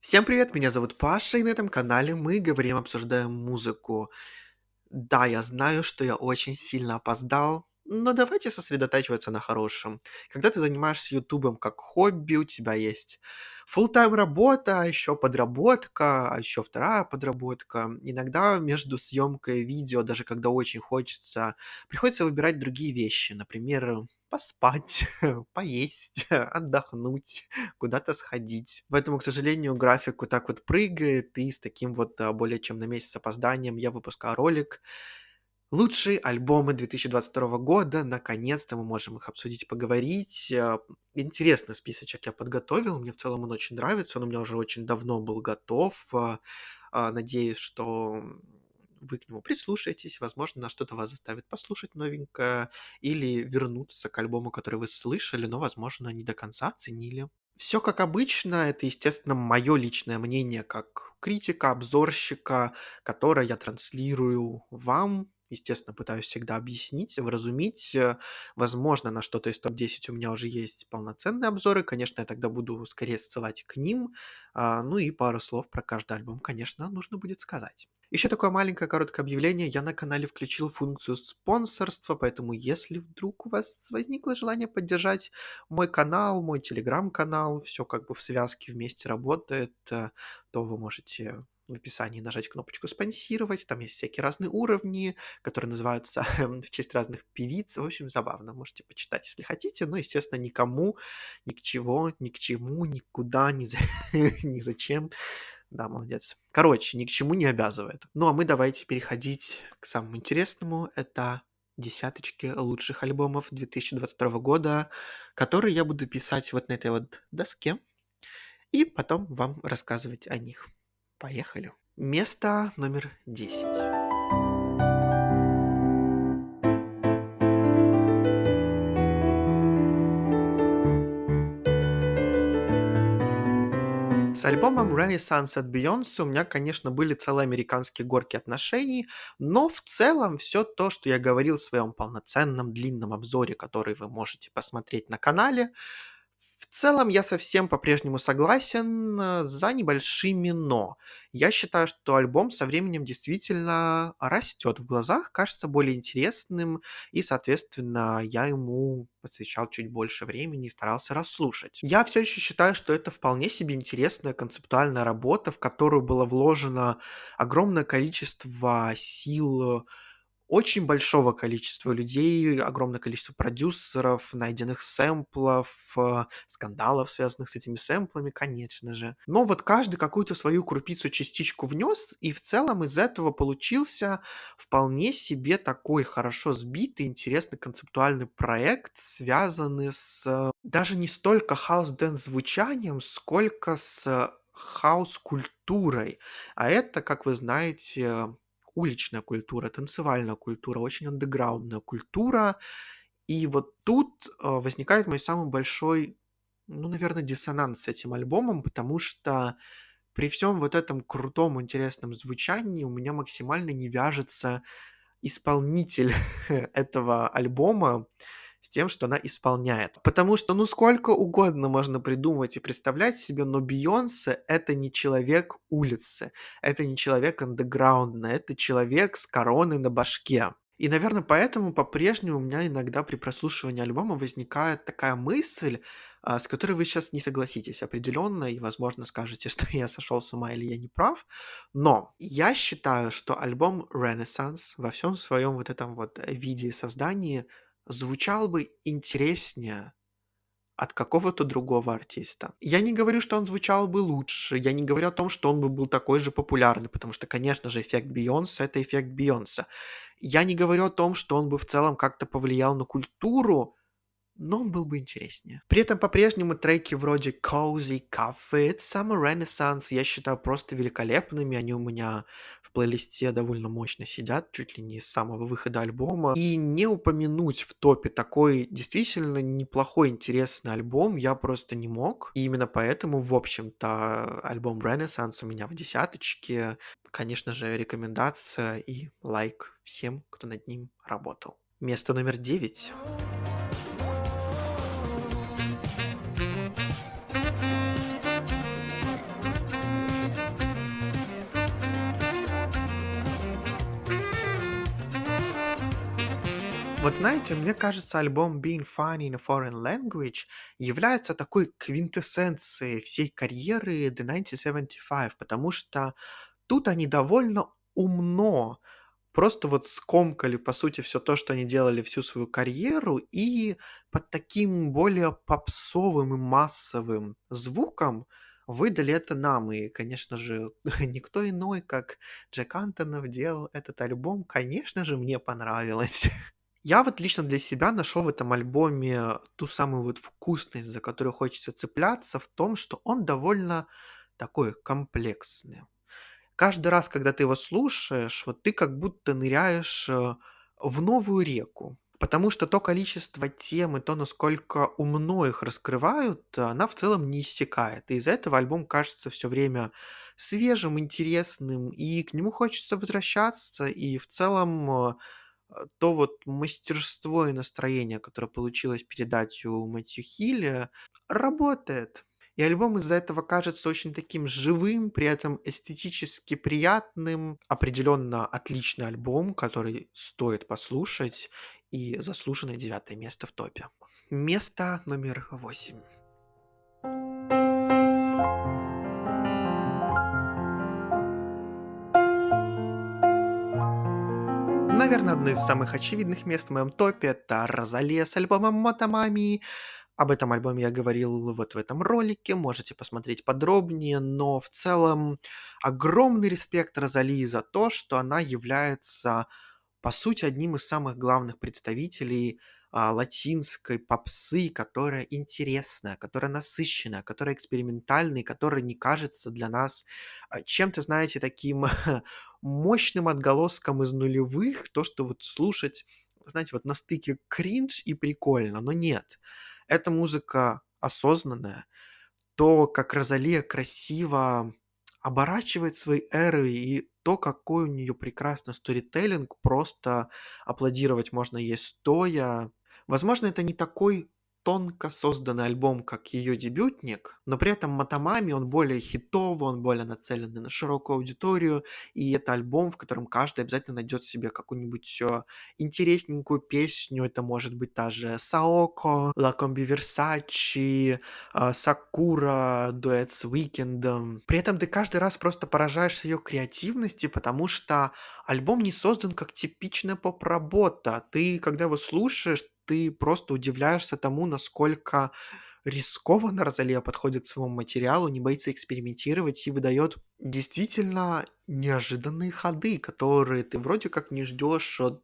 Всем привет, меня зовут Паша, и на этом канале мы говорим, обсуждаем музыку. Да, я знаю, что я очень сильно опоздал, но давайте сосредотачиваться на хорошем. Когда ты занимаешься ютубом как хобби, у тебя есть full-time работа, а еще подработка, а еще вторая подработка. Иногда между съемкой видео, даже когда очень хочется, приходится выбирать другие вещи. Например, поспать, поесть, отдохнуть, куда-то сходить. Поэтому, к сожалению, график вот так вот прыгает, и с таким вот более чем на месяц опозданием я выпускаю ролик. Лучшие альбомы 2022 года. Наконец-то мы можем их обсудить, поговорить. Интересный списочек я подготовил. Мне в целом он очень нравится. Он у меня уже очень давно был готов. Надеюсь, что вы к нему прислушаетесь. Возможно, на что-то вас заставит послушать новенькое или вернуться к альбому, который вы слышали, но, возможно, не до конца оценили. Все как обычно. Это, естественно, мое личное мнение как критика, обзорщика, которое я транслирую вам. Естественно, пытаюсь всегда объяснить, вразумить. Возможно, на что-то из топ-10 у меня уже есть полноценные обзоры. Конечно, я тогда буду скорее ссылать к ним. Ну и пару слов про каждый альбом, конечно, нужно будет сказать. Еще такое маленькое короткое объявление. Я на канале включил функцию спонсорства, поэтому если вдруг у вас возникло желание поддержать мой канал, мой телеграм-канал, все как бы в связке вместе работает, то вы можете в описании нажать кнопочку «Спонсировать». Там есть всякие разные уровни, которые называются в честь разных певиц. В общем, забавно. Можете почитать, если хотите. Но, естественно, никому, ни к чего, ни к чему, никуда, ни зачем. Да, молодец. Короче, ни к чему не обязывает. Ну, а мы давайте переходить к самому интересному. Это десяточки лучших альбомов 2022 года, которые я буду писать вот на этой вот доске и потом вам рассказывать о них. Поехали. Место номер 10. С альбомом Renaissance от Beyoncé у меня, конечно, были целые американские горки отношений, но в целом все то, что я говорил в своем полноценном длинном обзоре, который вы можете посмотреть на канале, в целом я совсем по-прежнему согласен, за небольшими «но». Я считаю, что альбом со временем действительно растет в глазах, кажется более интересным, и, соответственно, я ему посвящал чуть больше времени и старался расслушать. Я все еще считаю, что это вполне себе интересная концептуальная работа, в которую было вложено огромное количество сил, очень большого количества людей, огромное количество продюсеров, найденных сэмплов, скандалов, связанных с этими сэмплами, конечно же. Но вот каждый какую-то свою крупицу, частичку внес, и в целом из этого получился вполне себе такой хорошо сбитый, интересный концептуальный проект, связанный с даже не столько хаус-дэнс звучанием, сколько с хаус-культурой. А это, как вы знаете, уличная культура, танцевальная культура, очень андеграундная культура. И вот тут возникает мой самый большой, ну, наверное, диссонанс с этим альбомом, потому что при всем вот этом крутом, интересном звучании у меня максимально не вяжется исполнитель этого альбома с тем, что она исполняет. Потому что, ну, сколько угодно можно придумывать и представлять себе, но Бейонсе — это не человек улицы, это не человек андеграундный, это человек с короной на башке. И, наверное, поэтому по-прежнему у меня иногда при прослушивании альбома возникает такая мысль, с которой вы сейчас не согласитесь определенно, и, возможно, скажете, что я сошел с ума или я не прав. Но я считаю, что альбом Renaissance во всем своем вот этом вот виде и создании звучал бы интереснее от какого-то другого артиста. Я не говорю, что он звучал бы лучше, я не говорю о том, что он бы был такой же популярный, потому что, конечно же, эффект Бейонсе — это эффект Бейонсе. Я не говорю о том, что он бы в целом как-то повлиял на культуру, но он был бы интереснее. При этом по-прежнему треки вроде Cozy, Cafe, Summer Renaissance я считаю просто великолепными. Они у меня в плейлисте довольно мощно сидят, чуть ли не с самого выхода альбома. И не упомянуть в топе такой действительно неплохой, интересный альбом я просто не мог. И именно поэтому, в общем-то, альбом Renaissance у меня в десяточке. Конечно же, рекомендация и лайк всем, кто над ним работал. Место номер 9. Вот знаете, мне кажется, альбом Being Funny in a Foreign Language является такой квинтэссенцией всей карьеры The 1975, потому что тут они довольно умно просто вот скомкали, по сути, все то, что они делали всю свою карьеру, и под таким более попсовым и массовым звуком выдали это нам. И, конечно же, никто иной, как Джек Антонов делал этот альбом. Конечно же, мне понравилось. Я вот лично для себя нашел в этом альбоме ту самую вот вкусность, за которую хочется цепляться, в том, что он довольно такой комплексный. Каждый раз, когда ты его слушаешь, вот ты как будто ныряешь, в новую реку. Потому что то количество тем и то, насколько умно их раскрывают, она в целом не иссякает. И из-за этого альбом кажется все время свежим, интересным, и к нему хочется возвращаться. И в целом, то вот мастерство и настроение, которое получилось передать у Мэтью Хилля, работает. И альбом из-за этого кажется очень таким живым, при этом эстетически приятным. Определенно отличный альбом, который стоит послушать, и заслуженное 9 место в топе. Место номер 8. Наверное, одно из самых очевидных мест в моем топе — это «Розалия» с альбомом «Мотомами». Об этом альбоме я говорил вот в этом ролике, можете посмотреть подробнее, но в целом огромный респект Розалии за то, что она является, по сути, одним из самых главных представителей латинской попсы, которая интересная, которая насыщенная, которая экспериментальная, которая не кажется для нас чем-то, знаете, таким мощным отголоском из нулевых, то, что вот слушать, знаете, вот на стыке кринж и прикольно, но нет. Эта музыка осознанная, то, как Розалия красиво оборачивает свои эры, и то, какой у нее прекрасный сторителлинг, просто аплодировать можно ей стоя. Возможно, это не такой тонко созданный альбом, как ее дебютник, но при этом Мотомами, он более хитовый, он более нацеленный на широкую аудиторию, и это альбом, в котором каждый обязательно найдет себе какую-нибудь интересненькую песню. Это может быть та же Саоко, La Combi Versace, Сакура, дуэт с Уикендом. При этом ты каждый раз просто поражаешься ее креативности, потому что альбом не создан как типичная поп-работа. Ты, когда его слушаешь, ты просто удивляешься тому, насколько рискованно Розалия подходит к своему материалу, не боится экспериментировать и выдает действительно неожиданные ходы, которые ты вроде как не ждешь от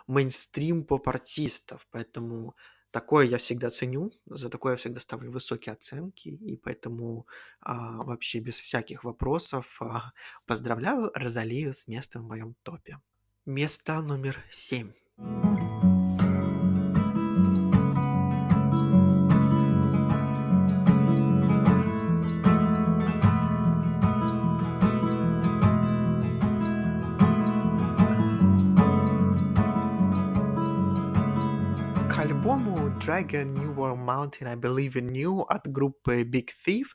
мейнстрим поп-артистов. Поэтому такое я всегда ценю, за такое я всегда ставлю высокие оценки, и поэтому вообще без всяких вопросов поздравляю Розалию с местом в моем топе. Место номер 7. К альбому Dragon New World Mountain I Believe in You от группы Big Thief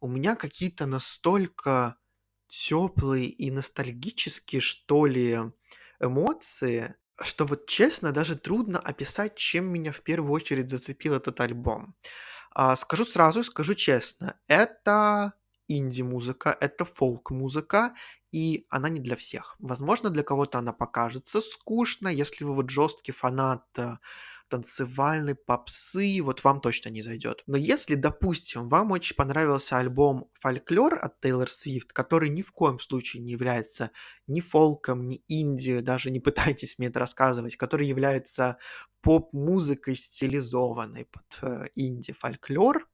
у меня какие-то настолько теплые и ностальгические, что ли, эмоции, что вот честно, даже трудно описать, чем меня в первую очередь зацепил этот альбом. Скажу сразу, скажу честно, это инди-музыка, это фолк-музыка, и она не для всех. Возможно, для кого-то она покажется скучной, если вы вот жесткий фанат танцевальной попсы, вот вам точно не зайдет. Но если, допустим, вам очень понравился альбом «Фольклор» от Тейлор Свифт, который ни в коем случае не является ни фолком, ни инди, даже не пытайтесь мне это рассказывать, который является поп-музыкой, стилизованной под инди-фольклор,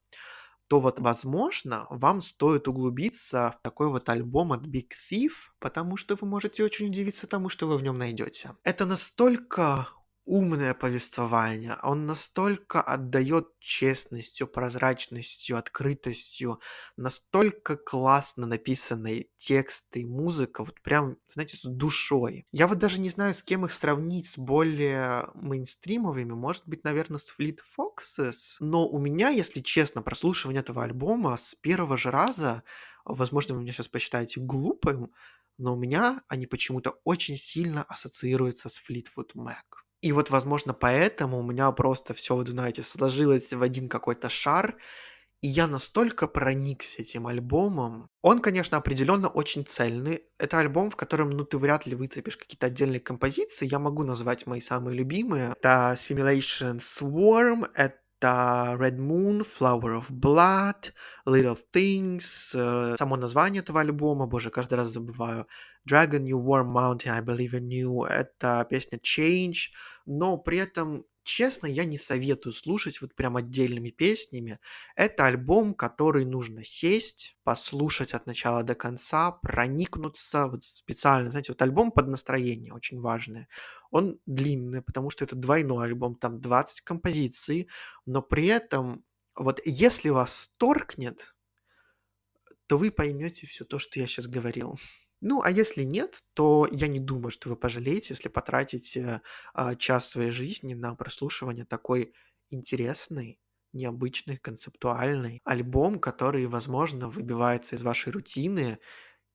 то вот, возможно, вам стоит углубиться в такой вот альбом от Big Thief, потому что вы можете очень удивиться тому, что вы в нем найдете. Это настолько умное повествование, он настолько отдает честностью, прозрачностью, открытостью, настолько классно написанные тексты и музыка, вот прям, знаете, с душой. Я вот даже не знаю, с кем их сравнить, с более мейнстримовыми, может быть, наверное, с Fleet Foxes, но у меня, если честно, прослушивание этого альбома с первого же раза, возможно, вы меня сейчас посчитаете глупым, но у меня они почему-то очень сильно ассоциируются с Fleetwood Mac. И вот, возможно, поэтому у меня просто все, вот знаете, сложилось в один какой-то шар, и я настолько проникся этим альбомом. Он, конечно, определенно очень цельный. Это альбом, в котором, ну, ты вряд ли выцепишь какие-то отдельные композиции. Я могу назвать мои самые любимые. Это Simulation Swarm, это Red Moon, Flower of Blood, Little Things, само название этого альбома, боже, каждый раз забываю. Dragon, You Warm Mountain, I Believe in You, это песня Change, но при этом, честно, я не советую слушать вот прям отдельными песнями. Это альбом, который нужно сесть, послушать от начала до конца, проникнуться, вот специально, знаете, вот альбом под настроение очень важный. Он длинный, потому что это двойной альбом, там 20 композиций, но при этом вот если вас торкнет, то вы поймете все то, что я сейчас говорил. Ну, а если нет, то я не думаю, что вы пожалеете, если потратите час своей жизни на прослушивание такой интересный, необычный, концептуальный альбом, который, возможно, выбивается из вашей рутины,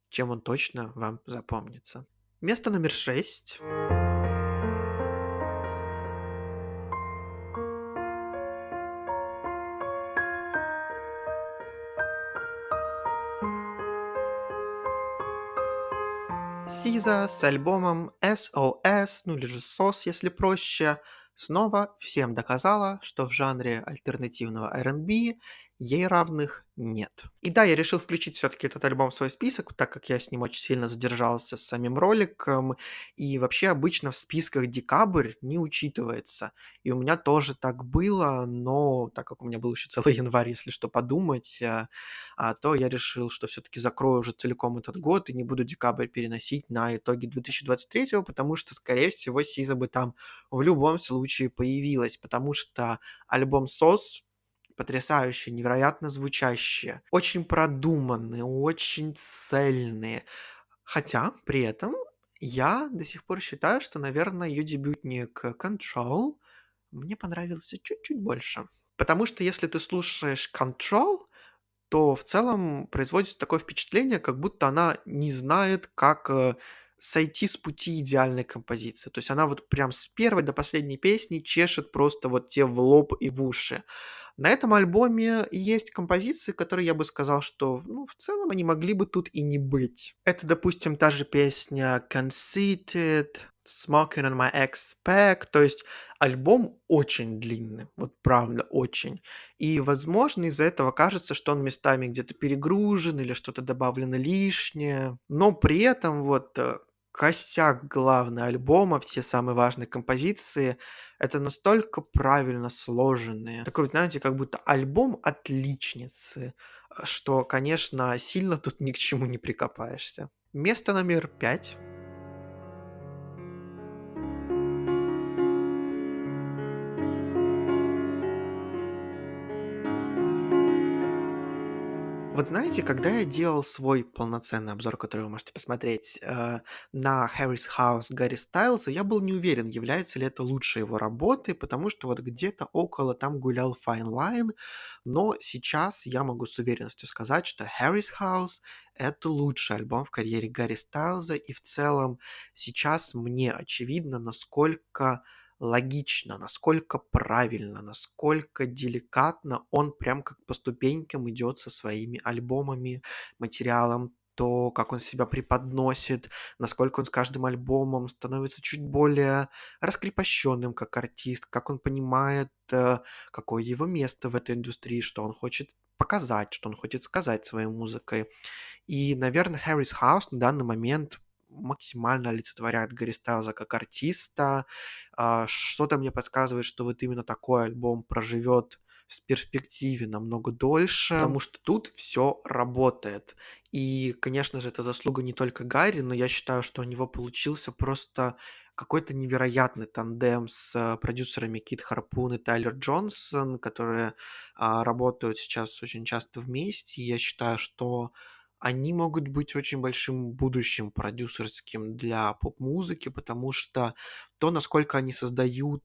чем он точно вам запомнится. Место номер 6. Сиза с альбомом SOS, ну или же SOS, если проще, снова всем доказала, что в жанре альтернативного R&B ей равных нет. И да, я решил включить все-таки этот альбом в свой список, так как я с ним очень сильно задержался с самим роликом, и вообще обычно в списках декабрь не учитывается. И у меня тоже так было, но так как у меня был еще целый январь, если что подумать, то я решил, что все-таки закрою уже целиком этот год и не буду декабрь переносить на итоги 2023, потому что, скорее всего, Сиза бы там в любом случае появилась, потому что альбом «Сос» потрясающие, невероятно звучащие, очень продуманные, очень цельные. Хотя при этом я до сих пор считаю, что, наверное, ее дебютник Control мне понравился чуть-чуть больше. Потому что если ты слушаешь Control, то в целом производится такое впечатление, как будто она не знает, как сойти с пути идеальной композиции. То есть она вот прям с первой до последней песни чешет просто вот те в лоб и в уши. На этом альбоме есть композиции, которые я бы сказал, что, ну, в целом они могли бы тут и не быть. Это, допустим, та же песня Conceited, Smoking on my Ex-Pack, то есть альбом очень длинный, вот правда, очень. И, возможно, из-за этого кажется, что он местами где-то перегружен или что-то добавлено лишнее. Но при этом вот костяк главный альбома, все самые важные композиции, это настолько правильно сложенные. Такой, вот, знаете, как будто альбом отличницы, что, конечно, сильно тут ни к чему не прикопаешься. Место номер 5. Вот знаете, когда я делал свой полноценный обзор, который вы можете посмотреть, на Harry's House Гарри Стайлза, я был не уверен, является ли это лучшей его работой, потому что вот где-то около там гулял Fine Line, но сейчас я могу с уверенностью сказать, что Harry's House — это лучший альбом в карьере Гарри Стайлза, и в целом сейчас мне очевидно, насколько логично, насколько правильно, насколько деликатно он прям как по ступенькам идет со своими альбомами, материалом, то, как он себя преподносит, насколько он с каждым альбомом становится чуть более раскрепощенным как артист, как он понимает, какое его место в этой индустрии, что он хочет показать, что он хочет сказать своей музыкой. И, наверное, Harry's House на данный момент максимально олицетворяет Гарри Стайлза как артиста. Что-то мне подсказывает, что вот именно такой альбом проживет в перспективе намного дольше, потому что тут все работает. И, конечно же, это заслуга не только Гарри, но я считаю, что у него получился просто какой-то невероятный тандем с продюсерами Кит Харпун и Тайлер Джонсон, которые работают сейчас очень часто вместе. И я считаю, что они могут быть очень большим будущим продюсерским для поп-музыки, потому что то, насколько они создают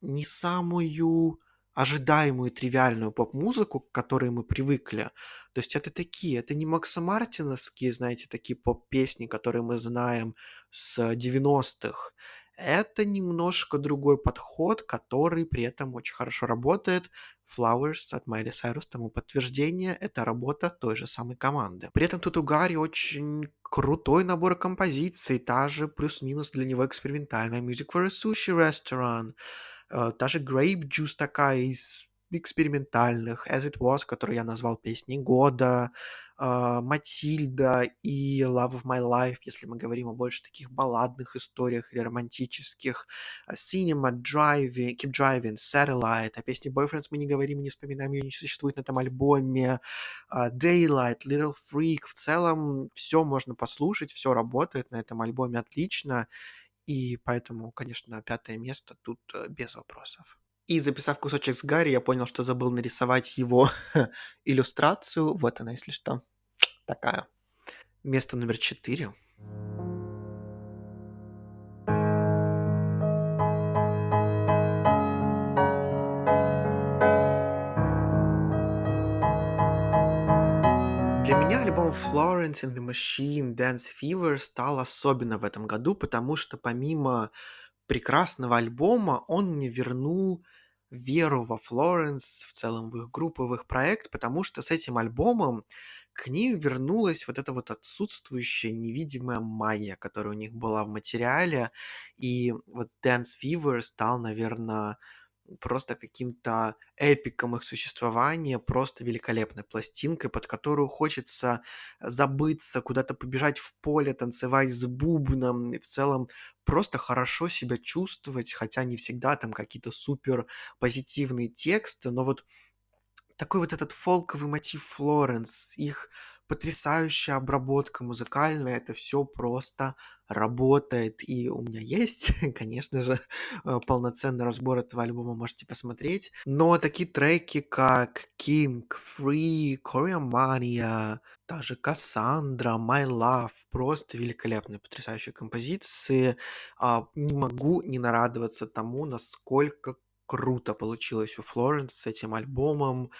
не самую ожидаемую тривиальную поп-музыку, к которой мы привыкли. То есть это такие, это не Макса Мартиновские, знаете, такие поп-песни, которые мы знаем с 90-х. Это немножко другой подход, который при этом очень хорошо работает. Flowers от Майли Сайрус тому подтверждение. Это работа той же самой команды. При этом тут у Гарри очень крутой набор композиций, та же плюс-минус для него экспериментальная Music for a Sushi Restaurant, та же Grape Juice такая из экспериментальных, As It Was, которую я назвал песней года, Матильда и Love of My Life, если мы говорим о больше таких балладных историях или романтических, Cinema, Driving, Keep Driving, Satellite, о песне Boyfriends мы не говорим и не вспоминаем, ее не существует на этом альбоме, Daylight, Little Freak, в целом все можно послушать, все работает на этом альбоме отлично, и поэтому, конечно, пятое место тут без вопросов. И записав кусочек с Гарри, я понял, что забыл нарисовать его иллюстрацию. Вот она, если что, такая. Место номер 4. Для меня альбом Florence and the Machine Dance Fever стал особенно в этом году, потому что помимо прекрасного альбома он мне вернул веру во Флоренс, в целом в их группу, в их проект, потому что с этим альбомом к ним вернулась вот эта вот отсутствующая невидимая магия, которая у них была в материале, и вот Dance Fever стал, наверное, просто каким-то эпиком их существования, просто великолепной пластинкой, под которую хочется забыться, куда-то побежать в поле, танцевать с бубном, и в целом просто хорошо себя чувствовать, хотя не всегда там какие-то супер позитивные тексты, но вот такой вот этот фолковый мотив Флоренс, их потрясающая обработка музыкальная, это все просто работает. И у меня есть, конечно же, полноценный разбор этого альбома, можете посмотреть. Но такие треки, как King, Free, Korea Mania, даже Cassandra, My Love, просто великолепные, потрясающие композиции. Не могу не нарадоваться тому, насколько круто получилось у Флоренс с этим альбомом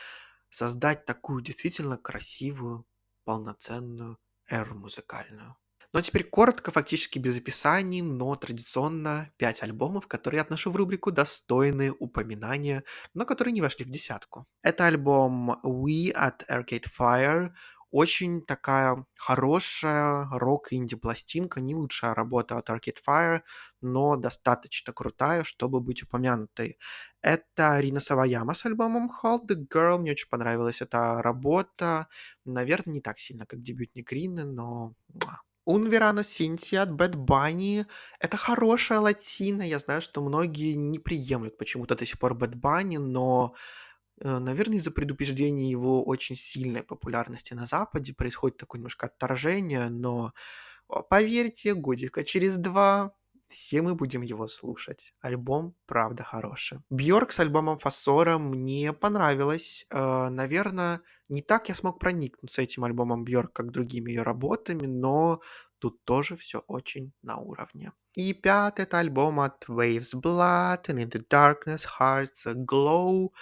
создать такую действительно красивую, полноценную эру музыкальную. Ну а теперь коротко, фактически без описаний, но традиционно 5 альбомов, которые я отношу в рубрику «Достойные упоминания», но которые не вошли в десятку. Это альбом «We» от Arcade Fire, очень такая хорошая рок-инди-пластинка, не лучшая работа от Arcade Fire, но достаточно крутая, чтобы быть упомянутой. Это Рина Саваяма с альбомом Hold the Girl. Мне очень понравилась эта работа. Наверное, не так сильно, как дебютник Рины, но Un Verano Cinzia от Bad Bunny. Это хорошая латина. Я знаю, что многие не приемлют почему-то до сих пор Bad Bunny, но, наверное, из-за предубеждения его очень сильной популярности на Западе происходит такое немножко отторжение, но поверьте, годика через 2 все мы будем его слушать. Альбом правда хороший. Бьорк с альбомом «Фосора» мне понравилось. Наверно, не так я смог проникнуться этим альбомом Бьорк, как другими ее работами, но тут тоже все очень на уровне. И пятый — это альбом от Waves Blood, and In the Darkness Hearts Glow.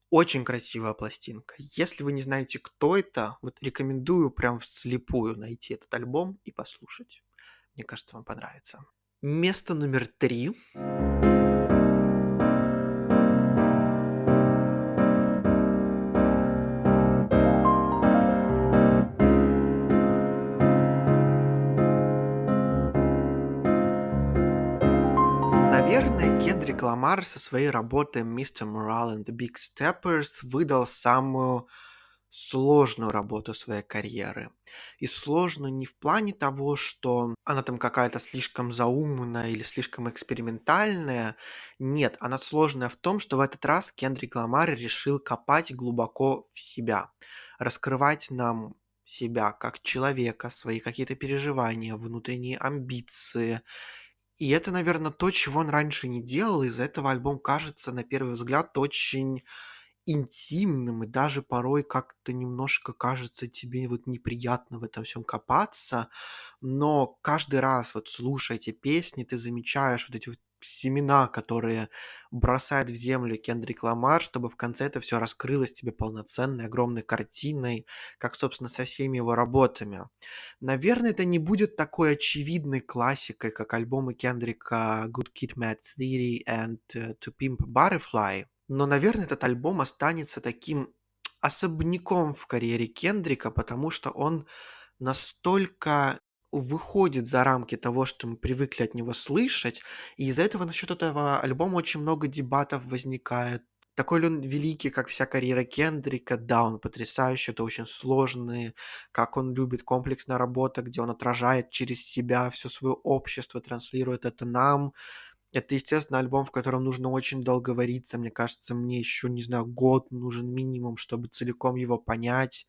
Очень красивая пластинка. Если вы не знаете, кто это, вот рекомендую прям вслепую найти этот альбом и послушать. Мне кажется, вам понравится. Место номер 3. Наверное, Кендрик Ламар со своей работой «Mr. Morale and the Big Steppers» выдал самую сложную работу своей карьеры. И сложную не в плане того, что она там какая-то слишком заумная или слишком экспериментальная. Нет, она сложная в том, что в этот раз Кендрик Ламар решил копать глубоко в себя, раскрывать нам себя как человека, свои какие-то переживания, внутренние амбиции. И это, наверное, то, чего он раньше не делал. Из-за этого альбом кажется, на первый взгляд, очень интимным, и даже порой как-то немножко кажется тебе вот неприятно в этом всем копаться. Но каждый раз вот слушая эти песни, ты замечаешь вот эти вот семена, которые бросает в землю Кендрик Ламар, чтобы в конце это все раскрылось тебе полноценной, огромной картиной, как, собственно, со всеми его работами. Наверное, это не будет такой очевидной классикой, как альбомы Кендрика Good Kid, Mad City and To Pimp a Butterfly, но, наверное, этот альбом останется таким особняком в карьере Кендрика, потому что он настолько выходит за рамки того, что мы привыкли от него слышать, и из-за этого насчет этого альбома очень много дебатов возникает. Такой ли он великий, как вся карьера Кендрика? Да, он потрясающий, это очень сложный, как он любит комплексная работа, где он отражает через себя все свое общество, транслирует это нам. Это, естественно, альбом, в котором нужно очень долго вариться. Мне кажется, мне еще, не знаю, год нужен минимум, чтобы целиком его понять.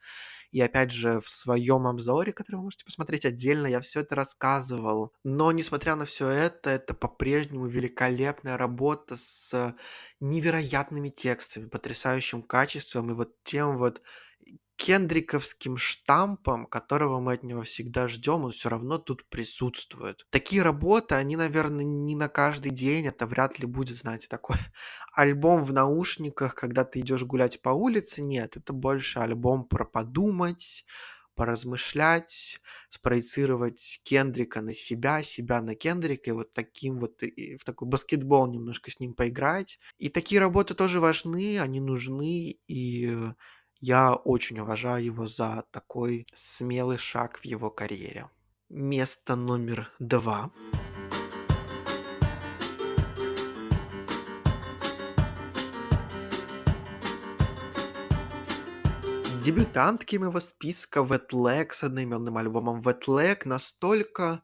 И опять же, в своем обзоре, который вы можете посмотреть отдельно, я все это рассказывал. Но, несмотря на все это по-прежнему великолепная работа с невероятными текстами, потрясающим качеством и вот тем вот кендриковским штампом, которого мы от него всегда ждем, он все равно тут присутствует. Такие работы, они, наверное, не на каждый день, это вряд ли будет, знаете, такой альбом в наушниках, когда ты идешь гулять по улице. Нет, это больше альбом про подумать, поразмышлять, спроецировать Кендрика на себя, себя на Кендрика, и вот таким вот и в такой баскетбол немножко с ним поиграть. И такие работы тоже важны, они нужны, и я очень уважаю его за такой смелый шаг в его карьере. Место номер 2. Дебютантки моего списка Wet Leg с одноименным альбомом Wet Leg настолько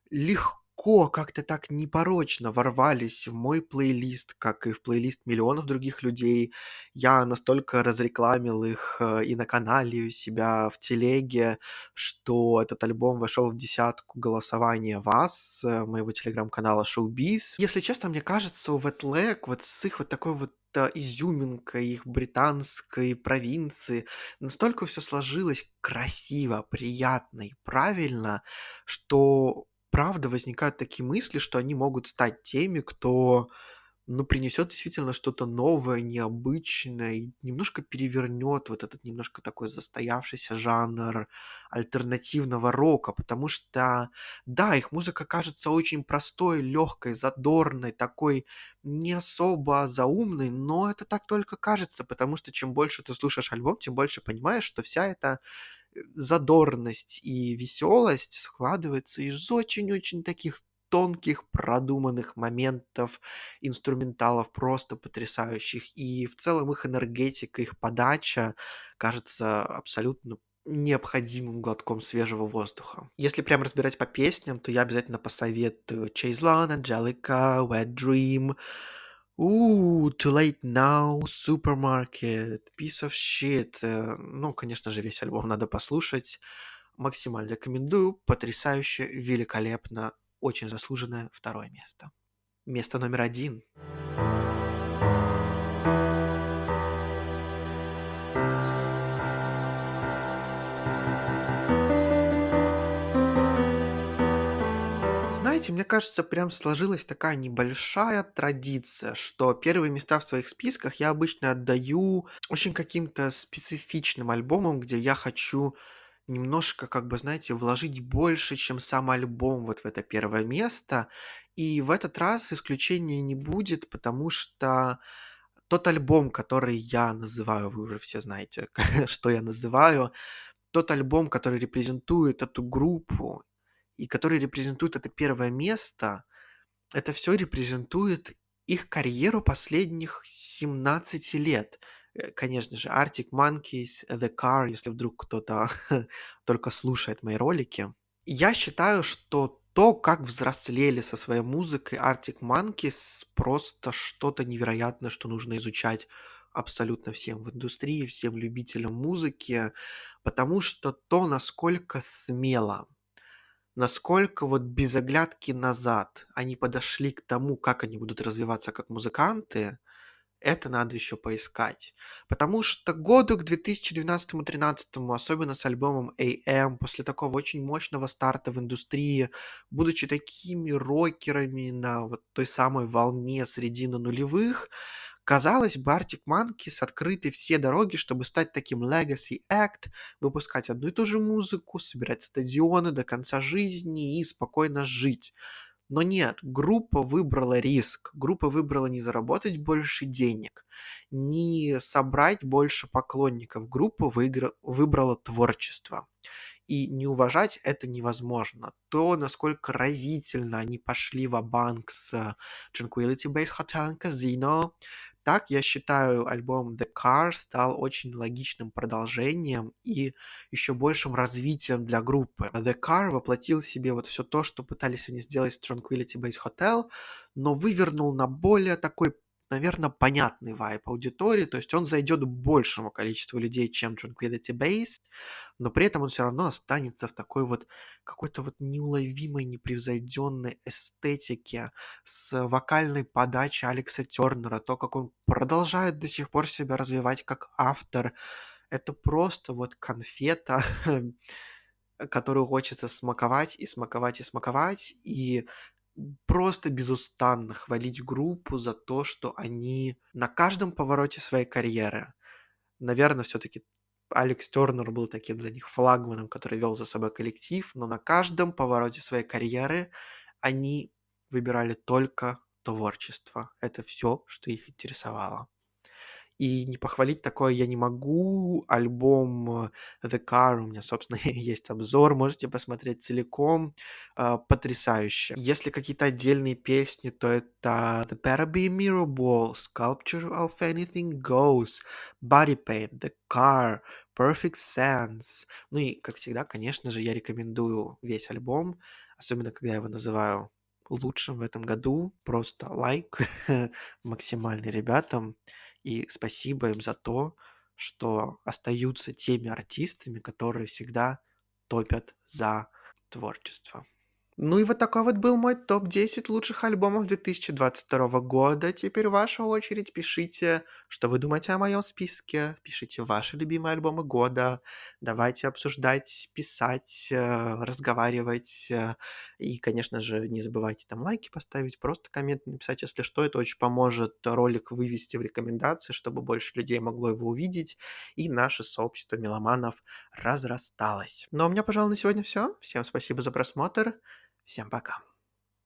легко, как-то так непорочно ворвались в мой плейлист, как и в плейлист миллионов других людей. Я настолько разрекламил их и на канале, и у себя в телеге, что этот альбом вошел в десятку голосования вас, моего телеграм-канала Showbiz. Если честно, мне кажется, у Wet Leg вот с их вот такой вот изюминкой их британской провинции настолько все сложилось красиво, приятно и правильно, что правда возникают такие мысли, что они могут стать теми, кто, ну, принесет действительно что-то новое, необычное, и немножко перевернет вот этот немножко такой застоявшийся жанр альтернативного рока, потому что, да, их музыка кажется очень простой, легкой, задорной, такой не особо заумной, но это так только кажется, потому что чем больше ты слушаешь альбом, тем больше понимаешь, что вся эта задорность и веселость складывается из очень-очень таких тонких, продуманных моментов, инструменталов просто потрясающих. И в целом их энергетика, их подача кажется абсолютно необходимым глотком свежего воздуха. Если прям разбирать по песням, то я обязательно посоветую Chase Lane, Angelica, Wet Dream, Too Late Now, Supermarket, Piece of Shit. Ну, конечно же, весь альбом надо послушать. Максимально рекомендую. Потрясающе, великолепно, очень заслуженное второе место. Место номер 1. Знаете, мне кажется, прям сложилась такая небольшая традиция, что первые места в своих списках я обычно отдаю очень каким-то специфичным альбомам, где я хочу немножко, как бы, знаете, вложить больше, чем сам альбом вот в это первое место. И в этот раз исключения не будет, потому что тот альбом, который я называю, вы уже все знаете, что я называю, тот альбом, который репрезентует эту группу и который репрезентует это первое место, это все репрезентует их карьеру последних 17 лет. Конечно же, Arctic Monkeys, The Car, если вдруг кто-то только слушает мои ролики. Я считаю, что то, как взрослели со своей музыкой Arctic Monkeys, просто что-то невероятное, что нужно изучать абсолютно всем в индустрии, всем любителям музыки, потому что то, насколько смело, насколько вот без оглядки назад они подошли к тому, как они будут развиваться как музыканты, Это надо еще поискать. Потому что году к 2012-2013, особенно с альбомом AM, после такого очень мощного старта в индустрии, будучи такими рокерами на вот той самой волне середины нулевых, казалось бы, Arctic Monkeys открыты все дороги, чтобы стать таким legacy act, выпускать одну и ту же музыку, собирать стадионы до конца жизни и спокойно жить. Но нет, группа выбрала риск. Группа выбрала не заработать больше денег, не собрать больше поклонников. Группа выбрала творчество. И не уважать это невозможно. То, насколько разительно они пошли ва-банк с Tranquility Base Hotel and Casino, так, я считаю, альбом The Car стал очень логичным продолжением и еще большим развитием для группы. The Car воплотил в себе вот все то, что пытались они сделать с Tranquility Base Hotel, но вывернул на более такой, наверное, понятный вайб аудитории, то есть он зайдет большему количеству людей, чем Tranquility Base, но при этом он все равно останется в такой вот какой-то вот неуловимой, непревзойденной эстетике, с вокальной подачей Алекса Тернера, то, как он продолжает до сих пор себя развивать как автор. Это просто вот конфета, которую хочется смаковать и смаковать и смаковать, и просто безустанно хвалить группу за то, что они на каждом повороте своей карьеры, наверное, все-таки Алекс Тернер был таким для них флагманом, который вел за собой коллектив, но на каждом повороте своей карьеры они выбирали только творчество. Это все, что их интересовало. И не похвалить такое я не могу. Альбом The Car, у меня, собственно, есть обзор, можете посмотреть целиком. Потрясающе. Если какие-то отдельные песни, то это The Better Be Mirror Ball, Sculpture of Anything Goes, Body Paint, The Car, Perfect Sense. Ну и, как всегда, конечно же, я рекомендую весь альбом, особенно когда я его называю лучшим в этом году. Просто лайк максимальный ребятам. И спасибо им за то, что остаются теми артистами, которые всегда топят за творчество. Ну и вот такой вот был мой топ-10 лучших альбомов 2022 года. Теперь ваша очередь. Пишите, что вы думаете о моем списке. Пишите ваши любимые альбомы года. Давайте обсуждать, писать, разговаривать. И, конечно же, не забывайте там лайки поставить, просто коммент написать, если что. Это очень поможет ролик вывести в рекомендации, чтобы больше людей могло его увидеть. И наше сообщество меломанов разрасталось. Ну а у меня, пожалуй, на сегодня все. Всем спасибо за просмотр. Всем пока.